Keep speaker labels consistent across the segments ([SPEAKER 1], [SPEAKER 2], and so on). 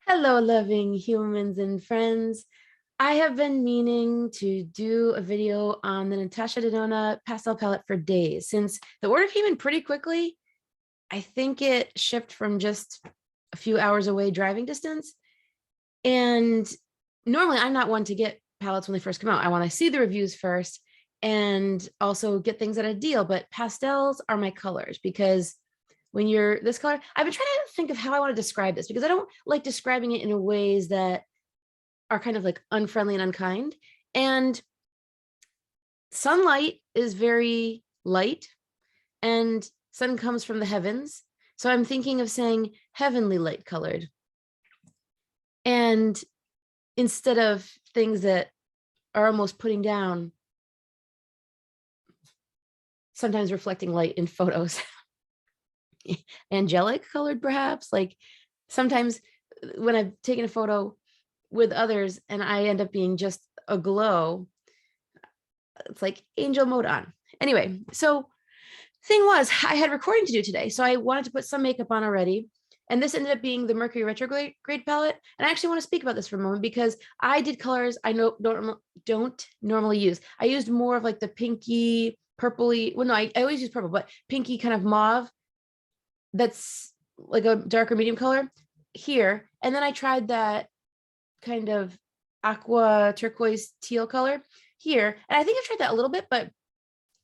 [SPEAKER 1] Hello, loving humans and friends. I have been meaning to do a video on the Natasha Denona pastel palette for days. Since the order came in pretty quickly, I think it shipped from just a few hours away driving distance. And normally I'm not one to get palettes when they first come out. I want to see the reviews first and also get things at a deal. But pastels are my colors because when you're this color, I've been trying to think of how I want to describe this because I don't like describing it in ways that are kind of like unfriendly and unkind. And sunlight is very light and sun comes from the heavens. So I'm thinking of saying heavenly light colored. And instead of things that are almost putting down, sometimes reflecting light in photos, angelic colored perhaps. Like sometimes when I've taken a photo with others and I end up being just a glow, it's like angel mode on. Anyway, so thing was, I had recording to do today, so I wanted to put some makeup on already. And this ended up being the Mercury retrograde palette. And I actually want to speak about this for a moment because I did colors I don't normally use. I used more of like the pinky, purpley. Well, no, I always use purple, but pinky kind of mauve. That's like a darker medium color here. And then I tried that kind of aqua turquoise teal color here. And I think I've tried that a little bit, but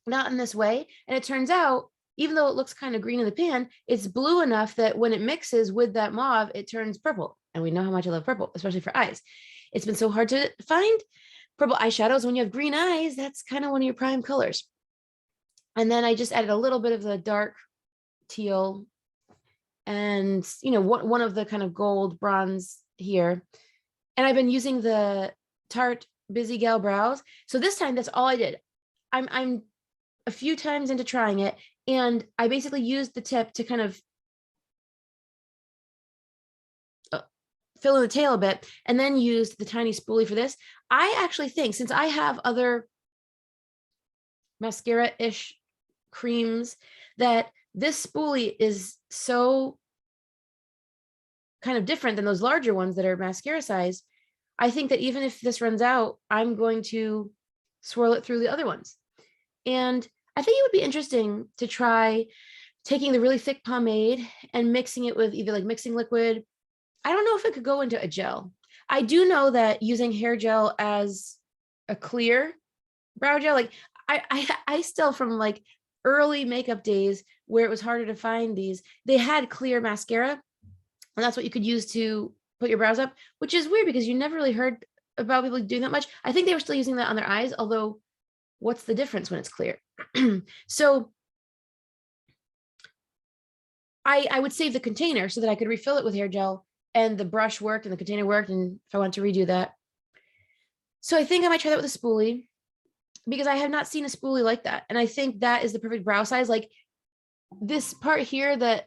[SPEAKER 1] not in this way. And it turns out, even though it looks kind of green in the pan, it's blue enough that when it mixes with that mauve, it turns purple. And we know how much I love purple, especially for eyes. It's been so hard to find purple eyeshadows. When you have green eyes, that's kind of one of your prime colors. And then I just added a little bit of the dark teal and, you know, one of the kind of gold bronze here. And I've been using the Tarte Busy Gal Brows. So this time, that's all I did. I'm a few times into trying it, and I basically used the tip to kind of fill in the tail a bit, and then used the tiny spoolie for this. I actually think, since I have other mascara-ish creams, that this spoolie is so kind of different than those larger ones that are mascara size. I think that even if this runs out, I'm going to swirl it through the other ones. And I think it would be interesting to try taking the really thick pomade and mixing it with either like mixing liquid. I don't know if it could go into a gel. I do know that using hair gel as a clear brow gel, like I still, from like early makeup days where it was harder to find these, they had clear mascara, and that's what you could use to put your brows up, which is weird because you never really heard about people doing that much. I think they were still using that on their eyes, although what's the difference when it's clear? So I would save the container so that I could refill it with hair gel, and the brush worked and the container worked, and if I want to redo that. So I think I might try that with a spoolie because I have not seen a spoolie like that. And I think that is the perfect brow size. Like this part here that,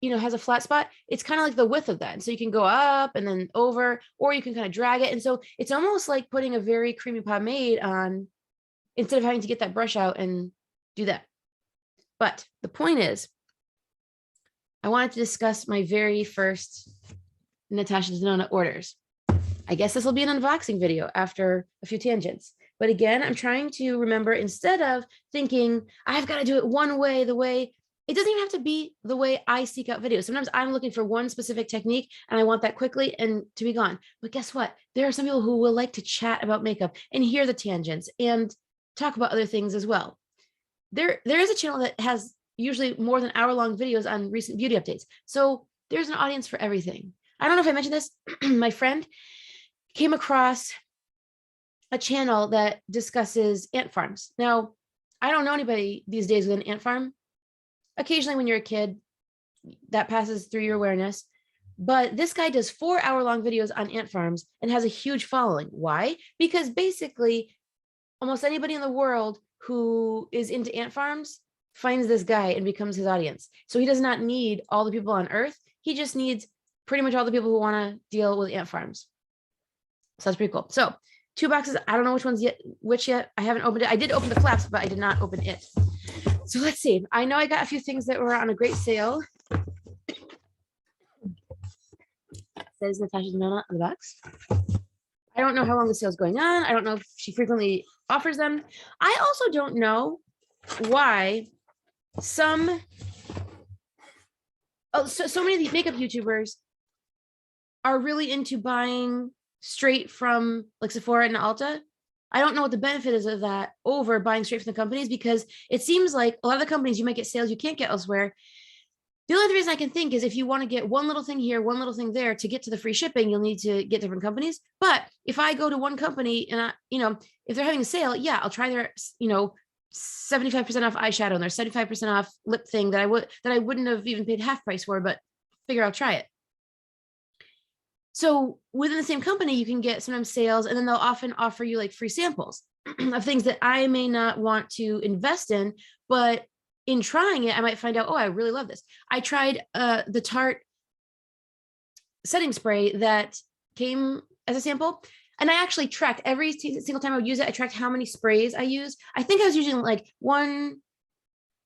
[SPEAKER 1] you know, has a flat spot, it's kind of like the width of that. And so you can go up and then over, or you can kind of drag it. And so it's almost like putting a very creamy pomade on instead of having to get that brush out and do that. But the point is, I wanted to discuss my very first Natasha Denona orders. I guess this will be an unboxing video after a few tangents. But again, I'm trying to remember, instead of thinking I've got to do it one way, the way, it doesn't even have to be the way I seek out videos. Sometimes I'm looking for one specific technique and I want that quickly and to be gone. But guess what? There are some people who will like to chat about makeup and hear the tangents and talk about other things as well. There is a channel that has usually more than hour-long videos on recent beauty updates. So there's an audience for everything. I don't know if I mentioned this. My friend came across a channel that discusses ant farms. Now, I don't know anybody these days with an ant farm. Occasionally when you're a kid, that passes through your awareness. But this guy does 4-hour-long videos on ant farms and has a huge following. Why? Because basically, almost anybody in the world who is into ant farms finds this guy and becomes his audience. So he does not need all the people on Earth. He just needs pretty much all the people who want to deal with ant farms. So that's pretty cool. So 2 boxes. I don't know which one's which yet. I haven't opened it. I did open the flaps, but I did not open it. So let's see. I know I got a few things that were on a great sale. says Natasha Denona on the box. I don't know how long the sale's going on. I don't know if she frequently offers them. I also don't know why so many of these makeup YouTubers are really into buying straight from like Sephora and Ulta. I don't know what the benefit is of that over buying straight from the companies, because it seems like a lot of the companies you might get sales you can't get elsewhere. The only reason I can think is if you want to get one little thing here, one little thing there to get to the free shipping, you'll need to get different companies. But if I go to one company and if they're having a sale, yeah, I'll try their, 75% off eyeshadow and their 75% off lip thing that I wouldn't have even paid half price for, but figure I'll try it. So within the same company, you can get sometimes sales, and then they'll often offer you like free samples of things that I may not want to invest in, but in trying it, I might find out, oh, I really love this. I tried the Tarte setting spray that came as a sample, and I actually tracked every single time I would use it. I tracked how many sprays I used. I think I was using like 1,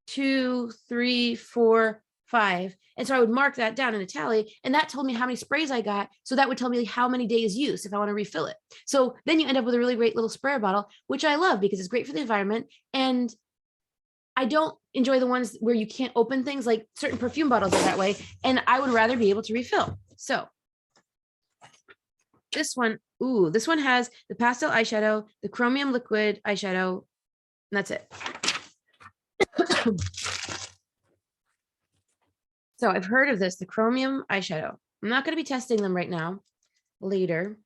[SPEAKER 1] 2, 3, 4, 5. And so I would mark that down in a tally, and that told me how many sprays I got. So that would tell me how many days use if I want to refill it. So then you end up with a really great little sprayer bottle, which I love because it's great for the environment. And I don't enjoy the ones where you can't open things, like certain perfume bottles are that way. And I would rather be able to refill. So this one has the pastel eyeshadow, the chromium liquid eyeshadow, and that's it. So I've heard of this, the chromium eyeshadow. I'm not going to be testing them right now, later.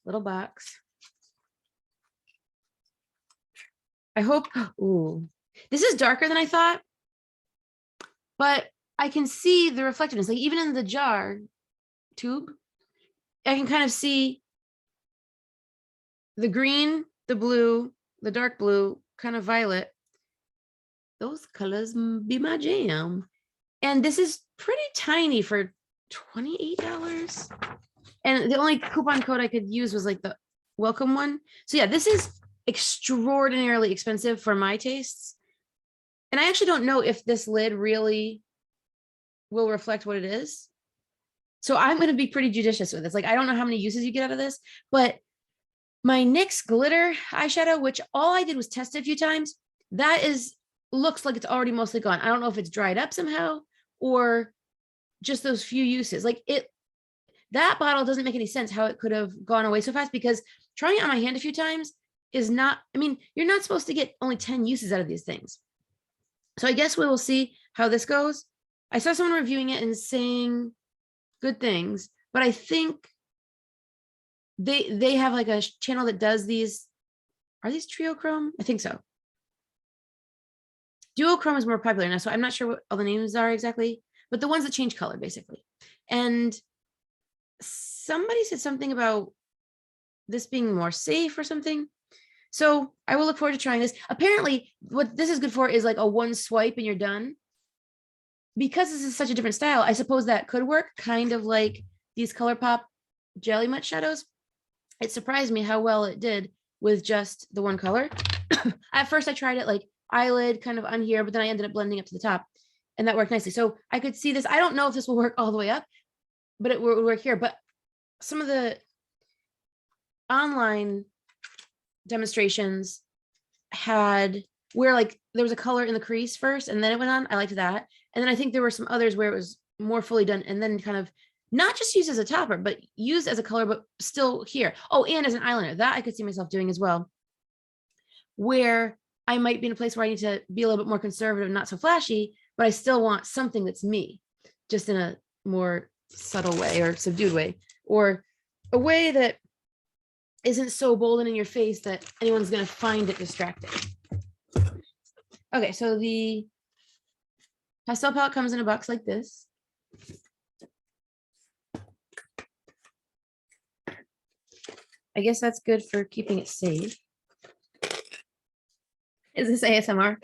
[SPEAKER 1] Little box. I hope, ooh, this is darker than I thought, but I can see the reflectiveness, like even in the jar tube, I can kind of see the green, the blue, the dark blue, kind of violet. Those colors be my jam. And this is pretty tiny for $28. And the only coupon code I could use was like the welcome one. So yeah, this is extraordinarily expensive for my tastes. And I actually don't know if this lid really will reflect what it is. So I'm going to be pretty judicious with this. Like, I don't know how many uses you get out of this, but my NYX glitter eyeshadow, which all I did was test it a few times, looks like it's already mostly gone. I don't know if it's dried up somehow or just those few uses. Like that bottle doesn't make any sense how it could have gone away so fast, because trying it on my hand a few times is not, I mean, you're not supposed to get only 10 uses out of these things. So I guess we will see how this goes. I saw someone reviewing it and saying good things, but I think they have like a channel that does these. Are these triochrome? I think so. Duochrome is more popular now, so I'm not sure what all the names are exactly, but the ones that change color basically. And somebody said something about this being more safe or something. So I will look forward to trying this. Apparently what this is good for is like a one swipe and you're done. Because this is such a different style, I suppose that could work, kind of like these ColourPop Jelly Mutt shadows. It surprised me how well it did with just the one color. At first I tried it like eyelid kind of on here, but then I ended up blending up to the top, and that worked nicely. So I could see this. I don't know if this will work all the way up, but it would work here. But some of the online demonstrations had where like there was a color in the crease first and then it went on. I liked that. And then I think there were some others where it was more fully done and then kind of not just used as a topper, but used as a color, but still here. Oh, and as an eyeliner. That I could see myself doing as well, where I might be in a place where I need to be a little bit more conservative, not so flashy, but I still want something that's me, just in a more subtle way or subdued way, or a way that isn't so bold and in your face that anyone's going to find it distracting. Okay, so the pastel palette comes in a box like this. I guess that's good for keeping it safe. Is this ASMR?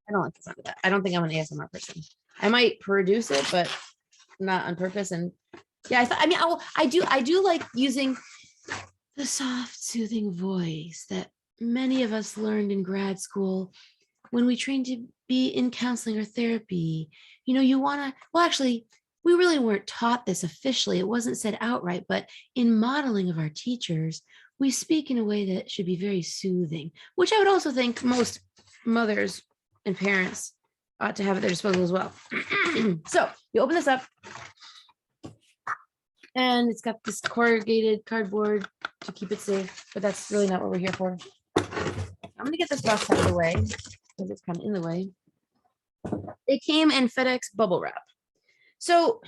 [SPEAKER 1] I don't like the sound of that. I don't think I'm an ASMR person. I might produce it, but not on purpose. And yeah, I do like using the soft, soothing voice that many of us learned in grad school when we train to be in counseling or therapy, you want to, well, actually, we really weren't taught this officially. It wasn't said outright, but in modeling of our teachers, we speak in a way that should be very soothing, which I would also think most mothers and parents ought to have at their disposal as well. So you open this up, and it's got this corrugated cardboard to keep it safe, but that's really not what we're here for. I'm going to get this box out of the way because it's kind of in the way. It came in FedEx bubble wrap. So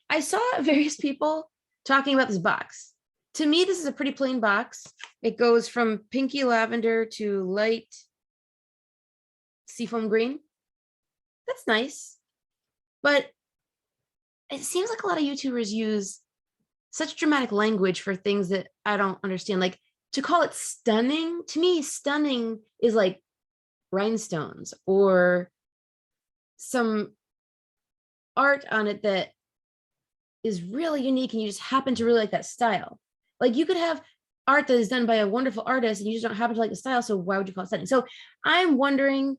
[SPEAKER 1] I saw various people talking about this box. To me, this is a pretty plain box. It goes from pinky lavender to light seafoam green. That's nice. But it seems like a lot of YouTubers use such dramatic language for things that I don't understand. Like, to call it stunning, to me, stunning is like rhinestones or some art on it that is really unique and you just happen to really like that style. Like, you could have art that is done by a wonderful artist and you just don't happen to like the style, so why would you call it stunning? So I'm wondering,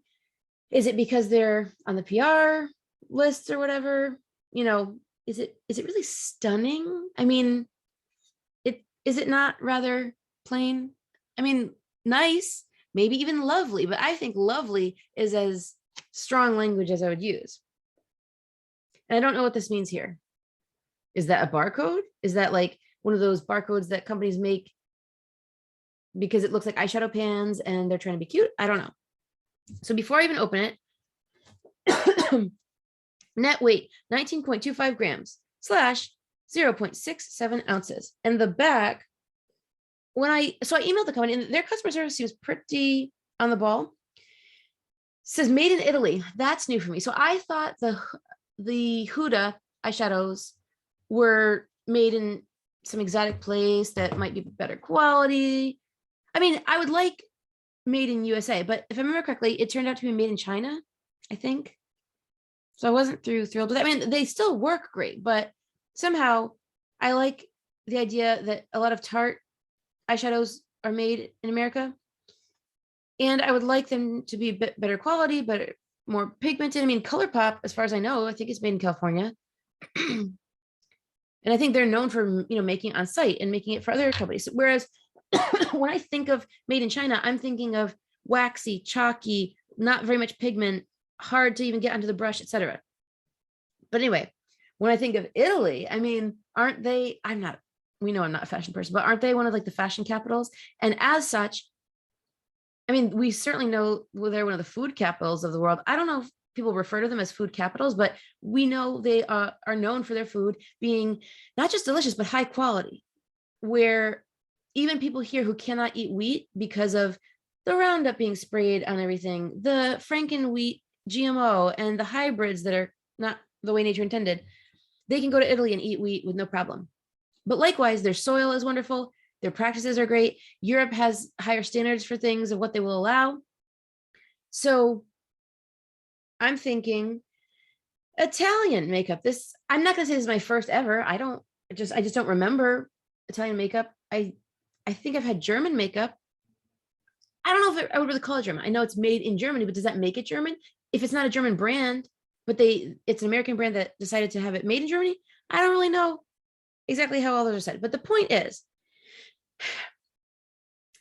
[SPEAKER 1] is it because they're on the PR lists or whatever? Is it really stunning? I mean, is it not rather plain? I mean, nice, maybe even lovely, but I think lovely is as strong language as I would use. And I don't know what this means here. Is that a barcode? Is that like one of those barcodes that companies make because it looks like eyeshadow pans and they're trying to be cute? I don't know. So before I even open it, net weight 19.25 grams / 0.67 ounces. And the back, I emailed the company and their customer service seems pretty on the ball. It says made in Italy. That's new for me. So I thought the Huda eyeshadows were made in some exotic place that might be better quality. I mean, I would like made in USA, but if I remember correctly, it turned out to be made in China, I think. So I wasn't thrilled with that. I mean, they still work great, but somehow I like the idea that a lot of Tarte eyeshadows are made in America. And I would like them to be a bit better quality, but more pigmented. I mean, ColourPop, as far as I know, I think it's made in California. And I think they're known for, making on site and making it for other companies. Whereas when I think of made in China, I'm thinking of waxy, chalky, not very much pigment, hard to even get onto the brush, etc. But anyway, when I think of Italy, I mean, aren't they, we know I'm not a fashion person, but aren't they one of like the fashion capitals? And as such, I mean, we certainly know they're one of the food capitals of the world. I don't know if people refer to them as food capitals, but we know they are known for their food being not just delicious, but high quality, where even people here who cannot eat wheat because of the Roundup being sprayed on everything, the Franken wheat GMO, and the hybrids that are not the way nature intended, they can go to Italy and eat wheat with no problem. But likewise, their soil is wonderful. Their practices are great. Europe has higher standards for things of what they will allow. So I'm thinking Italian makeup. I'm not going to say this is my first ever. I just don't remember Italian makeup. I think I've had German makeup. I don't know if I would really call it German. I know it's made in Germany, but does that make it German? If it's not a German brand, but it's an American brand that decided to have it made in Germany, I don't really know exactly how all those are said. But the point is,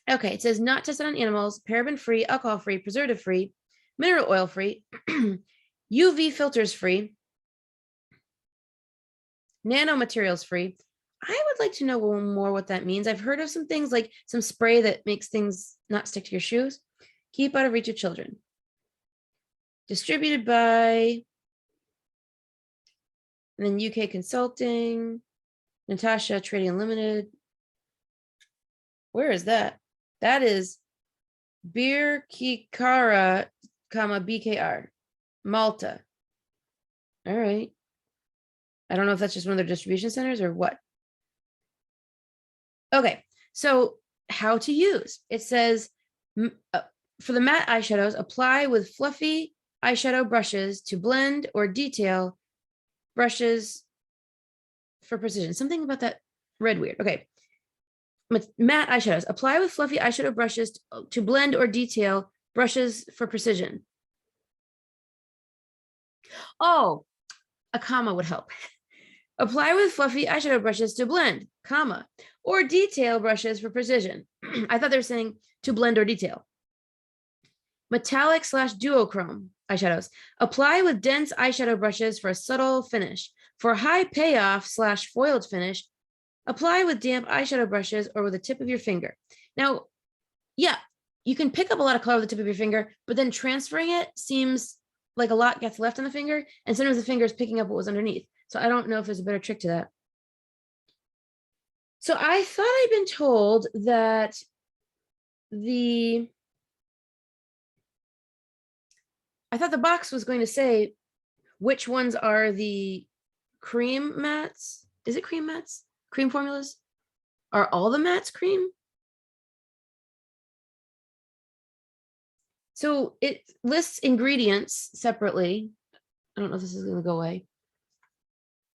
[SPEAKER 1] okay, it says not tested on animals, paraben-free, alcohol-free, preservative-free, mineral oil-free, UV filters-free, nanomaterials-free. I would like to know more what that means. I've heard of some things like some spray that makes things not stick to your shoes. Keep out of reach of children. Distributed by, and then UK Consulting, Natasha Trading Unlimited. Where is that? That is Beer Kikara, BKR, Malta. All right. I don't know if that's just one of their distribution centers or what. Okay, so how to use. It says, for the matte eyeshadows, apply with fluffy eyeshadow brushes to blend or detail, brushes for precision. Something about that read weird. Okay. Matte eyeshadows. Apply with fluffy eyeshadow brushes to blend or detail, brushes for precision. Oh, a comma would help. Apply with fluffy eyeshadow brushes to blend, comma, or detail brushes for precision. I thought they were saying to blend or detail. Metallic / duochrome eyeshadows. Apply with dense eyeshadow brushes for a subtle finish. For high payoff / foiled finish, apply with damp eyeshadow brushes or with the tip of your finger. Now, yeah, you can pick up a lot of color with the tip of your finger, but then transferring it seems like a lot gets left on the finger, and sometimes the finger is picking up what was underneath. So I don't know if there's a better trick to that. So I thought I'd been told that I thought the box was going to say which ones are the cream mattes. Is it cream mattes? Cream formulas? Are all the mattes cream? So it lists ingredients separately. I don't know if this is going to go away.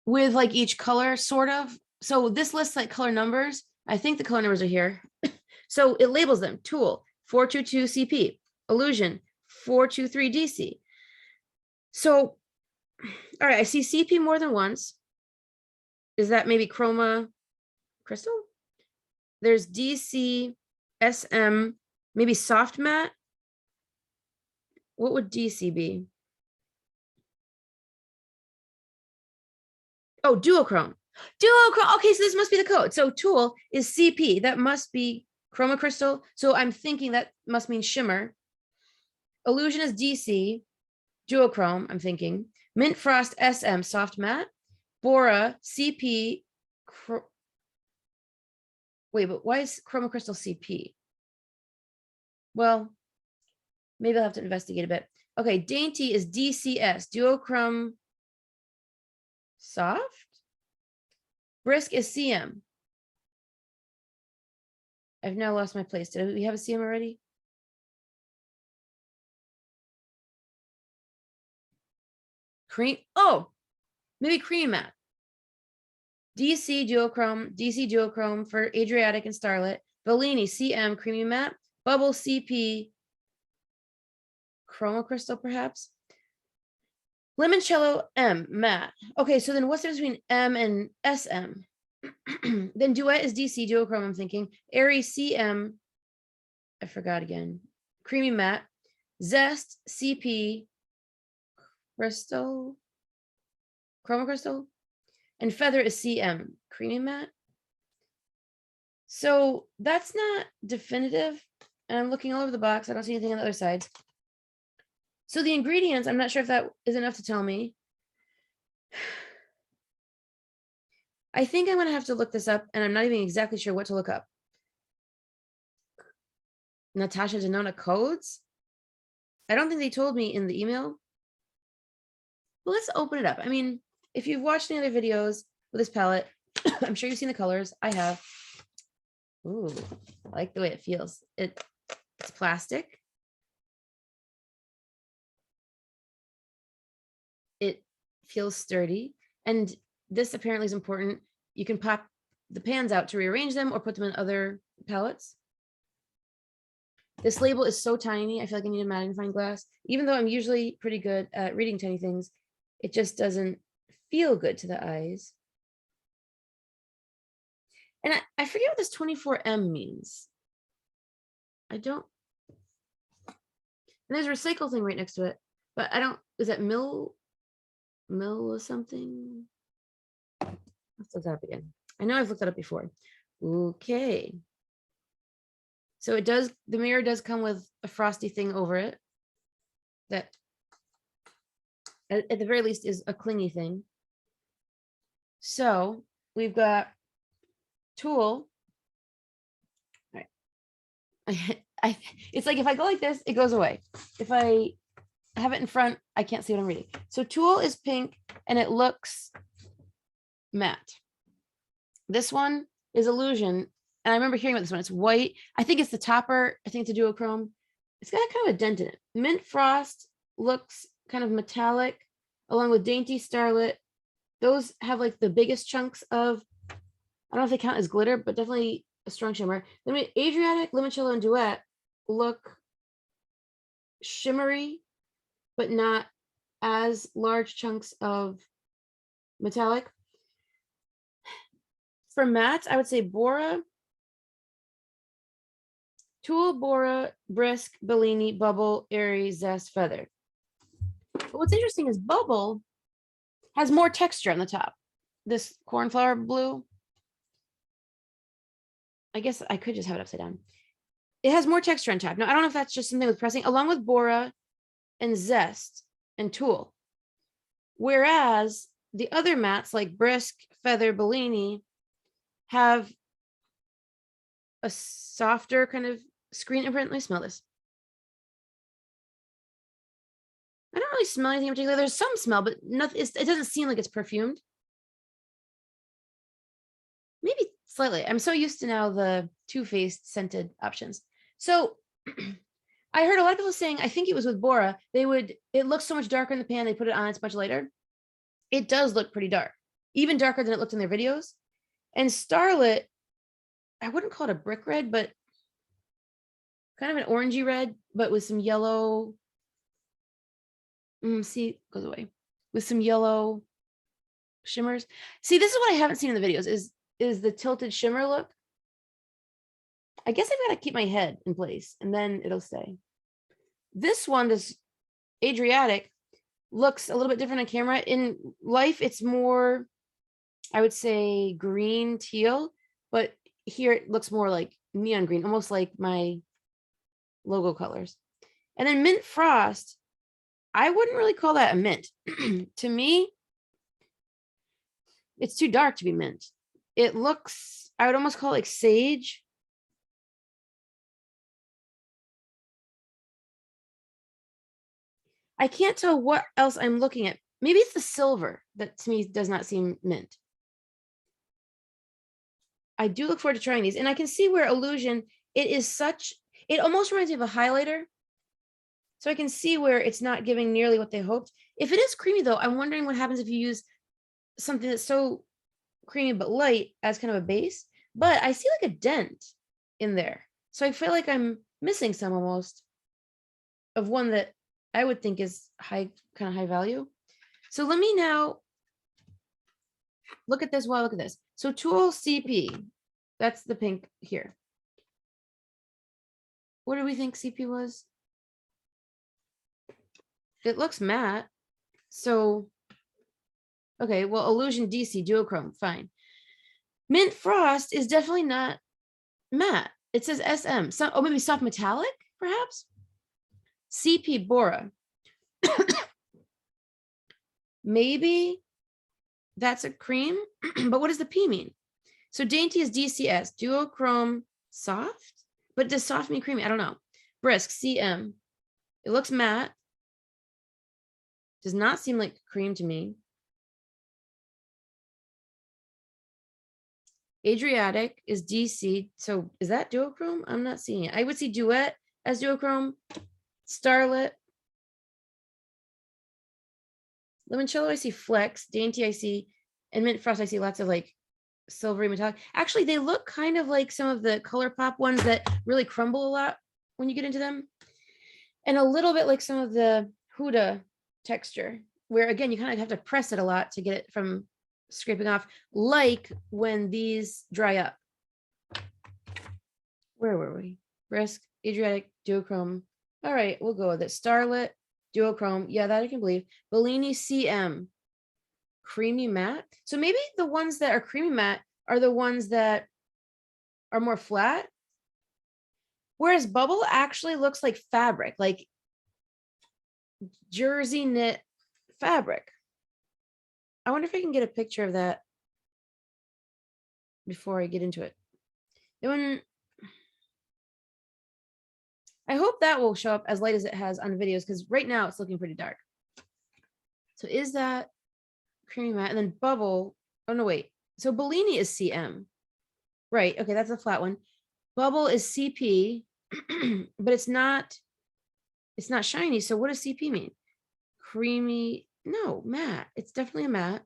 [SPEAKER 1] With like each color, sort of. So this lists like color numbers. I think the color numbers are here. So it labels them. Tool, 422 CP. Illusion, 423 DC. So, all right, I see CP more than once. Is that maybe chroma crystal? There's DC, SM, maybe soft matte. What would DC be? Oh, duochrome. Duochrome. Okay, so this must be the code. So tool is CP. That must be chroma crystal. So I'm thinking that must mean shimmer. Illusion is DC. Duochrome, I'm thinking. Mint Frost SM, soft matte. Bora, CP. Wait, but why is chroma crystal CP? Well, maybe I'll have to investigate a bit. Okay, dainty is DCS, duochrome soft. Brisk is CM. I've now lost my place. Did we have a CM already? Cream. Oh, maybe cream matte. DC duochrome for Adriatic and Starlit. Bellini CM creamy matte. Bubble CP chroma crystal, perhaps. Limoncello M matte. Okay, so then what's the difference between M and SM? Then Duet is DC duochrome, I'm thinking. Airy CM, I forgot again. Creamy matte. Zest CP crystal, chroma crystal. And Feather is CM, creamy matte. So that's not definitive. And I'm looking all over the box. I don't see anything on the other side. So the ingredients, I'm not sure if that is enough to tell me. I think I'm going to have to look this up, and I'm not even exactly sure what to look up. Natasha Denona codes? I don't think they told me in the email. Well, let's open it up. I mean, if you've watched any other videos with this palette, I'm sure you've seen the colors. I have. Ooh, I like the way it feels. It's plastic. It feels sturdy. And this apparently is important. You can pop the pans out to rearrange them or put them in other palettes. This label is so tiny. I feel like I need a magnifying glass. Even though I'm usually pretty good at reading tiny things, it just doesn't feel good to the eyes. And I forget what this 24M means. I don't. And there's a recycle thing right next to it, but I don't, is that mill or something? Let's look that up again. I know I've looked that up before. Okay. So it does, the mirror does come with a frosty thing over it that at the very least is a clingy thing. So we've got tool. All right. It's like if I go like this, it goes away. If I have it in front, I can't see what I'm reading. So tool is pink and it looks matte. This one is illusion. And I remember hearing about this one. It's white. I think it's the topper. I think it's a duochrome. It's got kind of a dent in it. Mint Frost looks kind of metallic, along with Dainty Starlit. Those have like the biggest chunks of, I don't know if they count as glitter, but definitely a strong shimmer. Then Adriatic, Limoncello, and Duet look shimmery, but not as large chunks of metallic. For mattes, I would say Bora, Tulle, Bora, Brisk, Bellini, Bubble, Airy, Zest, Feather. But what's interesting is Bubble has more texture on the top. This cornflower blue, I guess I could just have it upside down. It has more texture on top. Now, I don't know if that's just something with pressing, along with Bora and Zest and Tulle. Whereas the other mattes like Brisk, Feather, Bellini have a softer kind of screen imprint. Let me smell this. I don't really smell anything in particular. There's some smell, but nothing. It doesn't seem like it's perfumed. Maybe slightly. I'm so used to now the Too Faced scented options. So I heard a lot of people saying, I think it was with Bora, it looks so much darker in the pan, they put it on, it's much lighter. It does look pretty dark, even darker than it looked in their videos. And Starlit, I wouldn't call it a brick red, but kind of an orangey red, but with some yellow. See, it goes away. With some yellow shimmers. See, this is what I haven't seen in the videos is the tilted shimmer look. I guess I've got to keep my head in place and then it'll stay. This one, this Adriatic, looks a little bit different on camera. In life, it's more, I would say, green teal, but here it looks more like neon green, almost like my logo colors. And then Mint Frost, I wouldn't really call that a mint. To me, it's too dark to be mint. It looks, I would almost call it like sage. I can't tell what else I'm looking at. Maybe it's the silver that to me does not seem mint. I do look forward to trying these. And I can see where Illusion, it almost reminds me of a highlighter. So I can see where it's not giving nearly what they hoped. If it is creamy though, I'm wondering what happens if you use something that's so creamy but light as kind of a base. But I see like a dent in there. So I feel like I'm missing some almost of one that I would think is kind of high value. So let me now look at this while I look at this. So Tulle CP, that's the pink here. What do we think CP was? It looks matte. So, okay, well, Illusion DC, duochrome, fine. Mint Frost is definitely not matte. It says SM. Oh, maybe soft metallic, perhaps? CP Bora. Maybe that's a cream, but what does the P mean? So Dainty is DCS, duochrome soft, but does soft mean creamy? I don't know. Brisk, CM. It looks matte. Does not seem like cream to me. Adriatic is DC. So is that duochrome? I'm not seeing it. I would see Duet as duochrome. Starlit. Limoncello, I see Flex. Dainty, I see. And Mint Frost, I see lots of like silvery metallic. Actually, they look kind of like some of the ColourPop ones that really crumble a lot when you get into them. And a little bit like some of the Huda texture, where again, you kind of have to press it a lot to get it from scraping off, like when these dry up. Where were we? Brisk, Adriatic, duochrome. All right, we'll go with it. Starlit, duochrome. Yeah, that I can believe. Bellini CM, creamy matte. So maybe the ones that are creamy matte are the ones that are more flat. Whereas Bubble actually looks like fabric, like jersey knit fabric. I wonder if I can get a picture of that before I get into it. I hope that will show up as light as it has on videos, because right now it's looking pretty dark. So is that creamy matte? And then Bubble, oh no, wait. So Bellini is CM. Right, okay, that's a flat one. Bubble is CP, but it's not shiny. So what does CP mean? Creamy, no, matte. It's definitely a matte.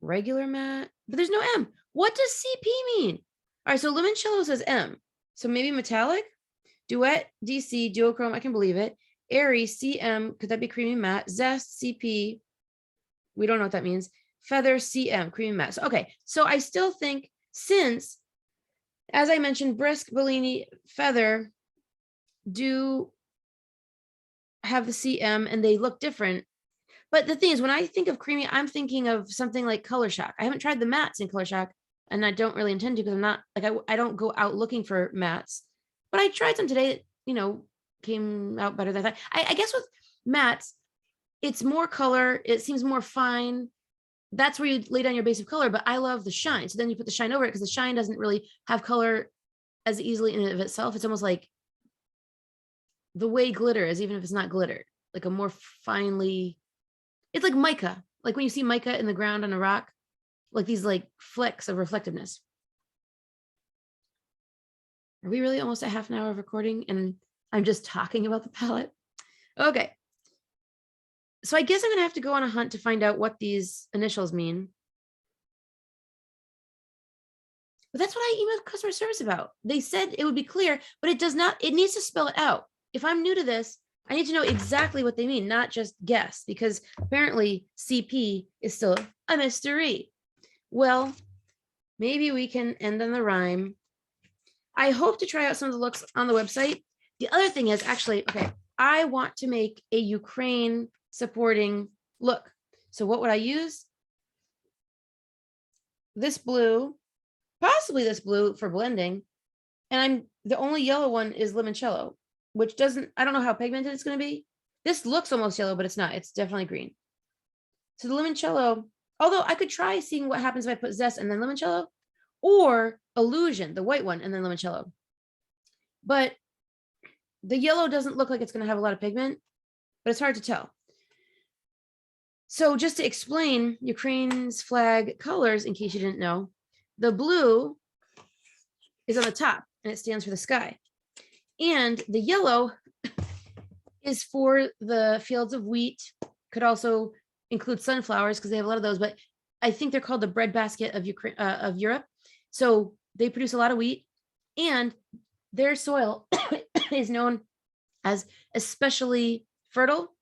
[SPEAKER 1] Regular matte, but there's no M. What does CP mean? All right, so Limoncello says M. So maybe metallic? Duet, DC, duochrome, I can believe it. Airy, CM, could that be creamy matte? Zest, CP, we don't know what that means. Feather, CM, creamy matte. So, okay, so I still think since, as I mentioned, Brisk, Bellini, Feather do have the CM and they look different. But the thing is, when I think of creamy, I'm thinking of something like Color Shock. I haven't tried the mattes in Color Shock, and I don't really intend to because I'm not like I don't go out looking for mattes. But I tried some today that came out better than I thought. I guess with mattes, it's more color. It seems more fine. That's where you lay down your base of color. But I love the shine. So then you put the shine over it because the shine doesn't really have color as easily in and of itself. It's almost like the way glitter is, even if it's not glitter, like a more finely. It's like mica, like when you see mica in the ground on a rock, like these like flecks of reflectiveness. Are we really almost at half an hour of recording and I'm just talking about the palette? Okay. So I guess I'm gonna have to go on a hunt to find out what these initials mean. But that's what I emailed customer service about. They said it would be clear, but it does not, it needs to spell it out. If I'm new to this, I need to know exactly what they mean, not just guess, because apparently CP is still a mystery. Well, maybe we can end on the rhyme. I hope to try out some of the looks on the website. The other thing is actually, okay, I want to make a Ukraine supporting look. So what would I use? This blue, possibly this blue for blending. And the only yellow one is limoncello, which I don't know how pigmented it's going to be. This looks almost yellow, but it's not. It's definitely green. So the limoncello, although I could try seeing what happens if I put zest and then limoncello, or illusion, the white one, and then limoncello. But the yellow doesn't look like it's going to have a lot of pigment, but it's hard to tell. So just to explain Ukraine's flag colors, in case you didn't know, the blue is on the top and it stands for the sky. And the yellow is for the fields of wheat, could also include sunflowers because they have a lot of those, but I think they're called the breadbasket of Ukraine, of Europe. So they produce a lot of wheat, and their soil is known as especially fertile.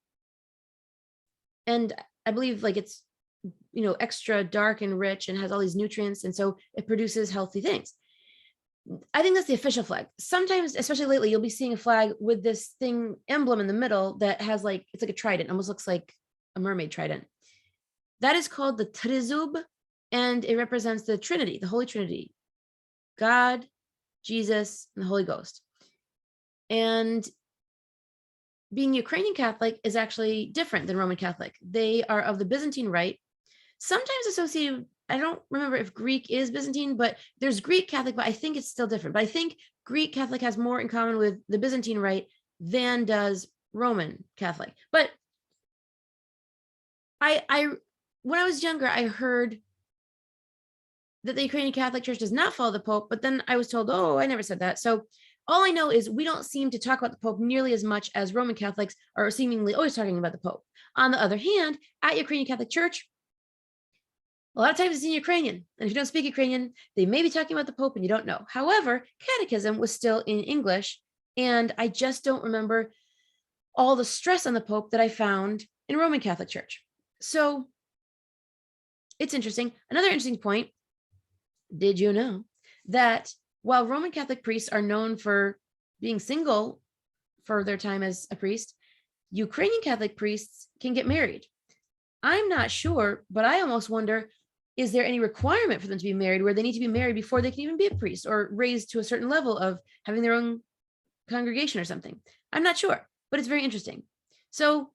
[SPEAKER 1] And I believe like it's, extra dark and rich and has all these nutrients. And so it produces healthy things. I think that's the official flag. Sometimes, especially lately, you'll be seeing a flag with this thing emblem in the middle that has it's like a trident, almost looks like a mermaid trident. That is called the Trizub, and it represents the Trinity, the Holy Trinity, God, Jesus, and the Holy Ghost. And being Ukrainian Catholic is actually different than Roman Catholic. They are of the Byzantine Rite, sometimes associated, I don't remember if Greek is Byzantine, but there's Greek Catholic, but I think it's still different. But I think Greek Catholic has more in common with the Byzantine Rite than does Roman Catholic. But when I was younger, I heard that the Ukrainian Catholic Church does not follow the Pope, but then I was told, oh, I never said that. So all I know is we don't seem to talk about the Pope nearly as much as Roman Catholics are seemingly always talking about the Pope. On the other hand, at Ukrainian Catholic Church, a lot of times it's in Ukrainian. And if you don't speak Ukrainian, they may be talking about the Pope and you don't know. However, catechism was still in English, and I just don't remember all the stress on the Pope that I found in Roman Catholic Church. So it's interesting. Another interesting point, did you know that while Roman Catholic priests are known for being single for their time as a priest, Ukrainian Catholic priests can get married? I'm not sure, but I almost wonder, is there any requirement for them to be married where they need to be married before they can even be a priest or raised to a certain level of having their own congregation or something? I'm not sure, but it's very interesting. So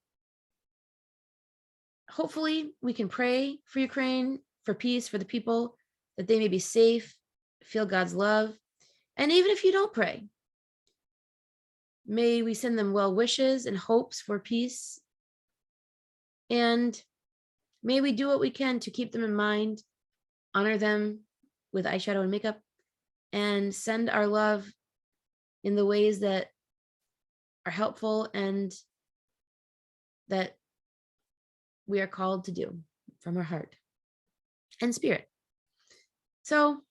[SPEAKER 1] hopefully we can pray for Ukraine, for peace, for the people, that they may be safe, feel God's love. And even if you don't pray, may we send them well wishes and hopes for peace. And may we do what we can to keep them in mind, honor them with eyeshadow and makeup, and send our love in the ways that are helpful and that we are called to do from our heart and spirit. So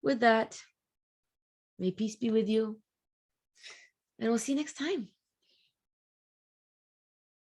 [SPEAKER 1] with that, may peace be with you, and we'll see you next time.